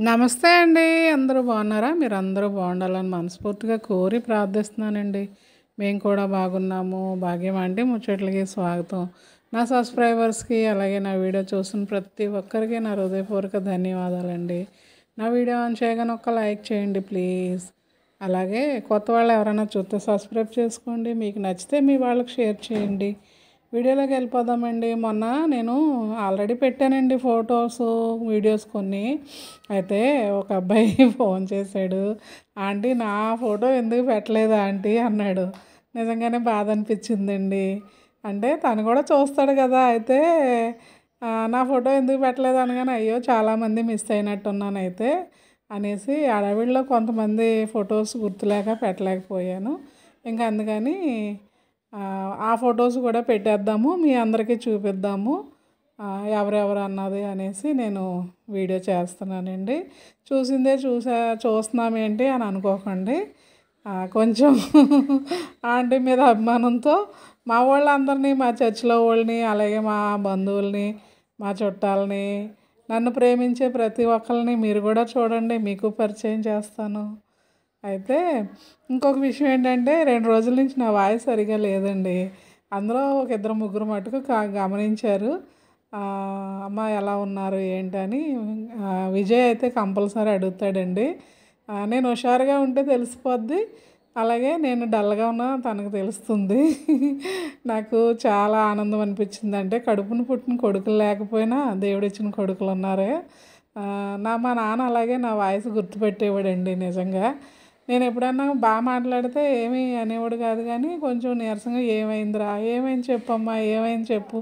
నమస్తే అండి. అందరూ బాగున్నారా? మీరందరూ బాగుండాలని మనస్ఫూర్తిగా కోరి ప్రార్థిస్తున్నానండి. మేము కూడా బాగున్నాము. భాగ్యం అంటే ముచ్చట్లకి స్వాగతం. నా సబ్స్క్రైబర్స్‌కి అలాగే నా వీడియో చూస్తున్న ప్రతి ఒక్కరికి నా హృదయపూర్వక ధన్యవాదాలండి. నా వీడియో ఆన్ చేయగానే ఒక్క లైక్ చేయండి ప్లీజ్. అలాగే కొత్త వాళ్ళు ఎవరైనా చూస్తే సబ్స్క్రైబ్ చేసుకోండి. మీకు నచ్చితే మీ వాళ్ళకి షేర్ చేయండి. వీడియోలోకి వెళ్ళిపోదామండి. మొన్న నేను ఆల్రెడీ పెట్టానండి ఫొటోస్, వీడియోస్ కొన్ని. అయితే ఒక అబ్బాయి ఫోన్ చేశాడు. ఆంటీ నా ఫోటో ఎందుకు పెట్టలేదు ఆంటీ అన్నాడు. నిజంగానే బాధ అనిపించిందండి. అంటే తను కూడా చూస్తాడు కదా. అయితే నా ఫోటో ఎందుకు పెట్టలేదు అనగానే అయ్యో చాలామంది మిస్ అయినట్టున్నాను అయితే అనేసి అడవిలో కొంతమంది ఫొటోస్ గుర్తులేక పెట్టలేకపోయాను. ఇంకా అందుకని ఆ ఫొటోస్ కూడా పెట్టేద్దాము, మీ అందరికీ చూపిద్దాము ఎవరెవరు అన్నది అనేసి నేను వీడియో చేస్తున్నానండి. చూసిందే చూస్తున్నామేంటి అని అనుకోకండి. కొంచెం ఆంటీ మీద అభిమానంతో మా వాళ్ళందరినీ, మా చర్చిలో వాళ్ళని, అలాగే మా బంధువుల్ని, మా చుట్టాలని, నన్ను ప్రేమించే ప్రతి ఒక్కరిని మీరు కూడా చూడండి, మీకు పరిచయం చేస్తాను. అయితే ఇంకొక విషయం ఏంటంటే 2 రోజుల నుంచి నా వాయిస్ సరిగా లేదండి. అందులో ఒక ఇద్దరు ముగ్గురు మటుకు గమనించారు. అమ్మ ఎలా ఉన్నారు ఏంటని. విజయ్ అయితే కంపల్సరీ అడుగుతాడండి. నేను హుషారుగా ఉంటే తెలిసిపోద్ది, అలాగే నేను డల్గా ఉన్నా తనకు తెలుస్తుంది. నాకు చాలా ఆనందం అనిపించింది. అంటే కడుపున పుట్టిన కొడుకులు లేకపోయినా దేవుడిచ్చిన కొడుకులు ఉన్నారే. మా నాన్న అలాగే నా వాయిస్ గుర్తుపెట్టేవాడండి నిజంగా. నేను ఎప్పుడన్నా బాగా మాట్లాడితే ఏమీ అనేవాడు కాదు, కానీ కొంచెం నీరసంగా ఏమైందిరా, ఏమైంది చెప్పమ్మా, ఏమైంది చెప్పు,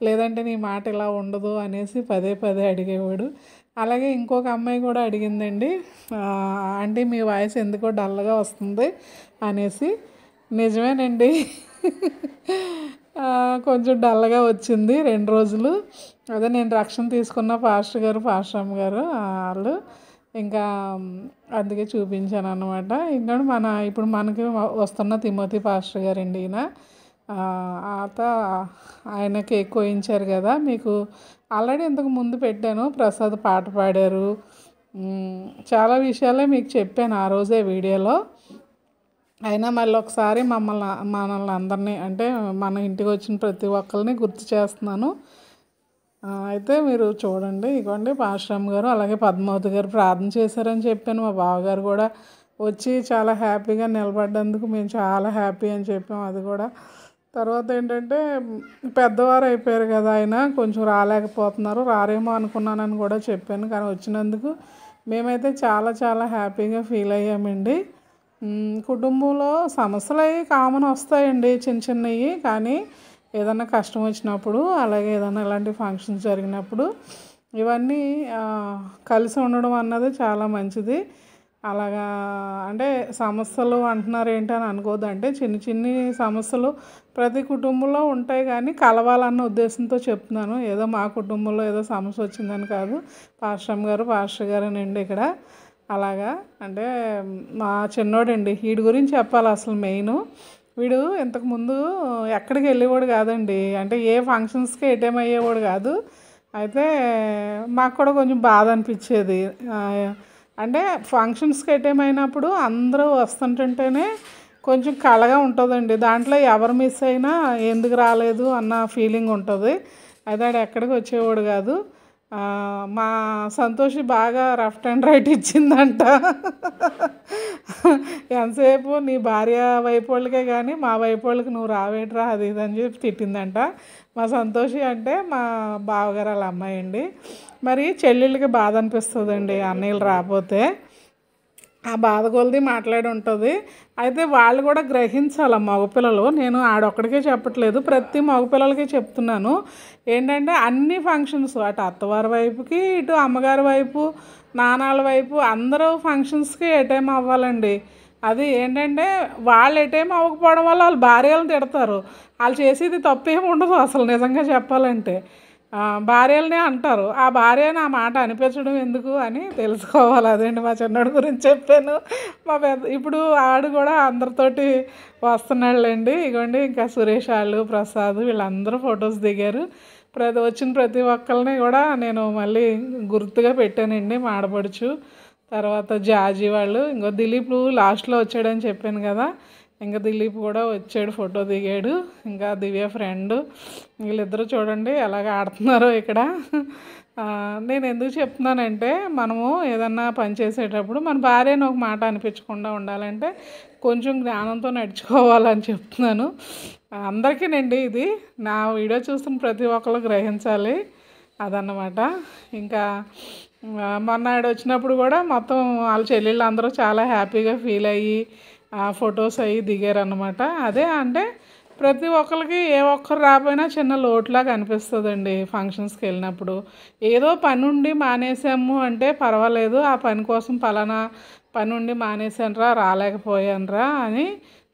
లేదంటే నీ మాట ఇలా ఉండదు అనేసి పదే పదే అడిగేవాడు. అలాగే ఇంకొక అమ్మాయి కూడా అడిగిందండి, ఆంటీ మీ వాయిస్ ఎందుకో డల్గా వస్తుంది అనేసి. నిజమేనండి. కొంచెం డల్గా వచ్చింది 2 రోజులు. అదే నేను రక్షణ తీసుకున్న పాస్టర్ గారు, పాస్టర్ అమ్మ గారు వాళ్ళు ఇంకా అందుకే చూపించాను అనమాట. ఇంకా ఇప్పుడు మనకి వస్తున్న తిమోతి పాస్టర్ గారండి ఈయన. ఆయన కేక్ కోయించారు కదా, మీకు ఆల్రెడీ ఇంతకు ముందు పెట్టాను. ప్రసాద్ పాట పాడారు, చాలా విషయాలే మీకు చెప్పాను ఆ రోజే వీడియోలో. అయినా మళ్ళీ ఒకసారి మనల్ని అందరినీ, అంటే మన ఇంటికి వచ్చిన ప్రతి ఒక్కరిని గుర్తు చేస్తున్నాను. అయితే మీరు చూడండి, ఇదిగోండి పాశ్రమ్ గారు అలాగే పద్మావతి గారు ప్రార్థన చేశారని చెప్పాను. మా బావగారు కూడా వచ్చి చాలా హ్యాపీగా నిలబడ్డందుకు మేము చాలా హ్యాపీ అని చెప్పాము. అది కూడా తర్వాత ఏంటంటే పెద్దవారు అయిపోయారు కదా, ఆయన కొంచెం రాలేకపోతున్నారు, రారేమో అనుకున్నానని కూడా చెప్పాను. కానీ వచ్చినందుకు మేమైతే చాలా చాలా హ్యాపీగా ఫీల్ అయ్యామండి. కుటుంబంలో సమస్యలు అవి కామన్ వస్తాయండి, చిన్న చిన్నవి. కానీ ఏదన్నా కష్టం వచ్చినప్పుడు, అలాగే ఏదైనా ఇలాంటి ఫంక్షన్స్ జరిగినప్పుడు ఇవన్నీ కలిసి ఉండడం అన్నది చాలా మంచిది. అలాగా అంటే సమస్యలు అంటున్నారు ఏంటి అని అనుకోవద్దు. అంటే చిన్న చిన్ని సమస్యలు ప్రతి కుటుంబంలో ఉంటాయి, కానీ కలవాలన్న ఉద్దేశంతో చెప్తున్నాను. ఏదో మా కుటుంబంలో ఏదో సమస్య వచ్చిందని కాదు. పాస్టర్ గారేనండి ఇక్కడ. అలాగా అంటే మా చిన్నోడండి, వీడి గురించి చెప్పాలి అసలు మెయిన్. వీడు ఇంతకుముందు ఎక్కడికి వెళ్ళేవాడు కాదండి, అంటే ఏ ఫంక్షన్స్కి అటెండ్ అయ్యేవాడు కాదు. అయితే మాకు కూడా కొంచెం బాధ అనిపించేది. అంటే ఫంక్షన్స్కి అటెండ్ అయినప్పుడు అందరూ వస్తుంటుంటేనే కొంచెం కళగా ఉంటుందండి. దాంట్లో ఎవరు మిస్ అయినా ఎందుకు రాలేదు అన్న ఫీలింగ్ ఉంటుంది. అయితే ఆడు ఎక్కడికి వచ్చేవాడు కాదు. మా సంతోషి బాగా రఫ్ అండ్ రైట్ ఇచ్చిందంట. ఎంతసేపు నీ భార్య వైపు వాళ్ళకే కానీ మా వైపు వాళ్ళకి నువ్వు రావేట్రా అది ఇది అని చెప్పి తిట్టిందంట. మా సంతోషి అంటే మా బావగారు వాళ్ళ అమ్మాయి అండి. మరి చెల్లెళ్ళకి బాధ అనిపిస్తుందండి అన్నయ్యలు రాకపోతే. ఆ బాధ కొలది మాట్లాడి ఉంటుంది. అయితే వాళ్ళు కూడా గ్రహించాలి మగపిల్లలు. నేను ఆడొక్కడికే చెప్పట్లేదు, ప్రతి మగపిల్లలకి చెప్తున్నాను. ఏంటంటే అన్ని ఫంక్షన్స్, అటు అత్తవారి వైపుకి, ఇటు అమ్మగారి వైపు, నాన్నల వైపు అందరూ ఫంక్షన్స్కి అటెండ్ అవ్వాలండి. అది ఏంటంటే వాళ్ళు అటెండ్ అవ్వకపోవడం వల్ల వాళ్ళు భార్యలను తిడతారు. వాళ్ళు చేసేది తప్పేమి ఉండదు అసలు నిజంగా చెప్పాలంటే. భార్యలనే అంటారు. ఆ భార్యని ఆ మాట అనిపించడం ఎందుకు అని తెలుసుకోవాలి. అదండి మా చిన్నోడి గురించి చెప్పాను. ఇప్పుడు ఆడు కూడా అందరితోటి వస్తున్నాళ్ళండి. ఇగోండి ఇంకా సురేష్ వాళ్ళు, ప్రసాద్ వీళ్ళందరూ ఫొటోస్ దిగారు. వచ్చిన ప్రతి ఒక్కరిని కూడా నేను మళ్ళీ గుర్తుగా పెట్టానండి. మా ఆడపడుచు, తర్వాత జాజీ వాళ్ళు, ఇంకో దిలీప్ లాస్ట్లో వచ్చాడని చెప్పాను కదా, ఇంకా దిలీప్ కూడా వచ్చాడు, ఫోటో దిగాడు. ఇంకా దివ్య ఫ్రెండ్, వీళ్ళిద్దరూ చూడండి ఎలాగ ఆడుతున్నారో ఇక్కడ. నేను ఎందుకు చెప్తున్నానంటే, మనము ఏదన్నా పని చేసేటప్పుడు మన భార్యను ఒక మాట అనిపించకుండా ఉండాలంటే కొంచెం జ్ఞానంతో నడుచుకోవాలని చెప్తున్నాను. అందరికీనండి ఇది, నా వీడియో చూస్తున్న ప్రతి ఒక్కరు గ్రహించాలి అదన్నమాట. ఇంకా మొన్నాడు వచ్చినప్పుడు కూడా మొత్తం వాళ్ళ చెల్లెళ్ళు అందరూ చాలా హ్యాపీగా ఫీల్ అయ్యి ఫొటోస్ అయ్యి దిగారనమాట. అదే అంటే ప్రతి ఒక్కరికి ఏ ఒక్కరు రాకపోయినా చిన్న లోటులాగా అనిపిస్తుందండి ఫంక్షన్స్కి వెళ్ళినప్పుడు. ఏదో పని ఉండి మానేసాము అంటే పర్వాలేదు, ఆ పని కోసం పలానా పని ఉండి మానేసానురా, రాలేకపోయానురా అని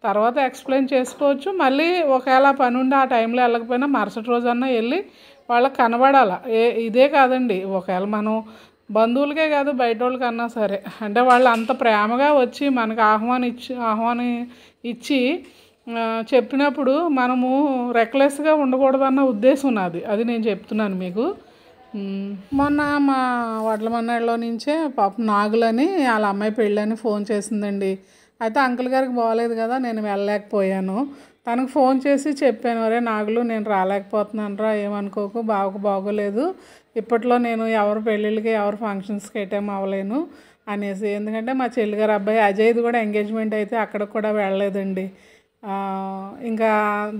తర్వాత ఎక్స్ప్లెయిన్ చేసుకోవచ్చు. మళ్ళీ ఒకవేళ పని ఉండి ఆ టైంలో వెళ్ళకపోయినా మరుసటి రోజన్నా వెళ్ళి వాళ్ళకి కనబడాల. ఇదే కాదండి, ఒకవేళ మనం బంధువులకే కాదు బయట వాళ్ళకన్నా సరే, అంటే వాళ్ళు అంత ప్రేమగా వచ్చి మనకు ఆహ్వానం ఇచ్చి చెప్పినప్పుడు మనము రెక్లెస్గా ఉండకూడదన్న ఉద్దేశం నాది, అది నేను చెప్తున్నాను మీకు. మొన్న మా వడ్ల మన్నాడులో నుంచే పాపం నాగులని వాళ్ళ అమ్మాయి పెళ్ళని ఫోన్ చేసిందండి. అయితే అంకుల్ గారికి బాగోలేదు కదా, నేను వెళ్ళలేకపోయాను. తనకు ఫోన్ చేసి చెప్పాను, అరే నాగులు నేను రాలేకపోతున్నాను రా, ఏమనుకోకు, బాగోలేదు, ఇప్పట్లో నేను ఎవరు పెళ్ళిళ్ళకి ఎవరు ఫంక్షన్స్కి అటెండ్ అవ్వలేను అనేసి. ఎందుకంటే మా చెల్లిగారు అబ్బాయి అజయ్ది కూడా ఎంగేజ్మెంట్ అయితే అక్కడికి కూడా వెళ్ళలేదండి. ఇంకా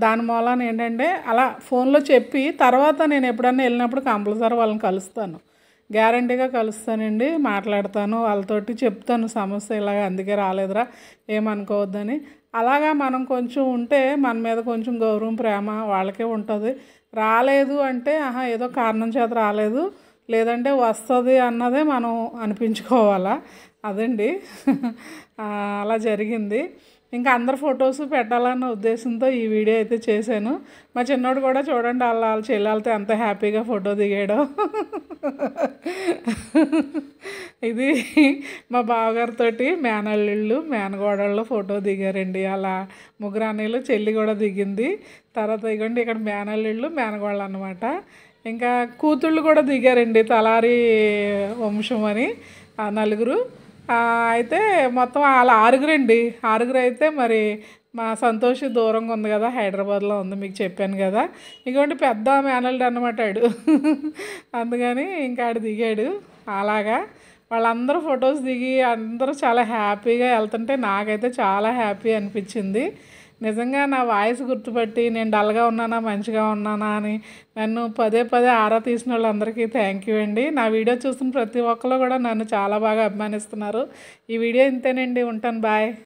దాని మూలాన ఏంటంటే అలా ఫోన్లో చెప్పి తర్వాత నేను ఎప్పుడన్నా వెళ్ళినప్పుడు కంపల్సరీ వాళ్ళని కలుస్తాను, గ్యారంటీగా కలుస్తానండి, మాట్లాడతాను వాళ్ళతోటి, చెప్తాను సమస్య ఇలాగ అందుకే రాలేదురా ఏమనుకోవద్దని. అలాగా మనం కొంచెం ఉంటే మన మీద కొంచెం గౌరవం ప్రేమ వాళ్ళకే ఉంటుంది. రాలేదు అంటే ఏదో కారణం చేత రాలేదు, లేదంటే వస్తుంది అన్నదే మనం అనిపించుకోవాలా, అదండి. అలా జరిగింది. ఇంకా అందరు ఫొటోస్ పెట్టాలన్న ఉద్దేశంతో ఈ వీడియో అయితే చేశాను. మా చిన్నోడు కూడా చూడండి వాళ్ళ చెల్లెలతో ఎంత హ్యాపీగా ఫోటో దిగాడో. ఇది మా బావగారితో మేనల్లుళ్ళు మేనగోడళ్ళు ఫోటో దిగారండి. అలా ముగ్గురు అన్నయ్యలు, చెల్లి కూడా దిగింది. తర్వాత ఇగోండి ఇక్కడ మేనల్లుళ్ళు మేనగోళ్ళు అనమాట. ఇంకా కూతుళ్ళు కూడా దిగారండి, తలారి వంశం అని నలుగురు. అయితే మొత్తం వాళ్ళ ఆరుగురు అయితే మరి మా సంతోషి దూరంగా ఉంది కదా, హైదరాబాద్లో ఉంది, మీకు చెప్పాను కదా. ఇంకోటి పెద్ద మేనల్డ్ అనమాట ఆడు. అందుకని ఇంకా ఆడు దిగాడు. అలాగా వాళ్ళందరూ ఫొటోస్ దిగి అందరూ చాలా హ్యాపీగా వెళ్తుంటే నాకైతే చాలా హ్యాపీ అనిపించింది. నిజంగా నా వాయిస్ గుర్తుపట్టి నేను డల్గా ఉన్నానా మంచిగా ఉన్నానా అని నన్ను పదే ఆరా తీసిన వాళ్ళందరికీ థ్యాంక్ యూ అండి. నా వీడియో చూస్తున్న ప్రతి ఒక్కరు కూడా నన్ను చాలా బాగా అభిమానిస్తున్నారు. ఈ వీడియో ఇంతేనండి, ఉంటాను, బాయ్.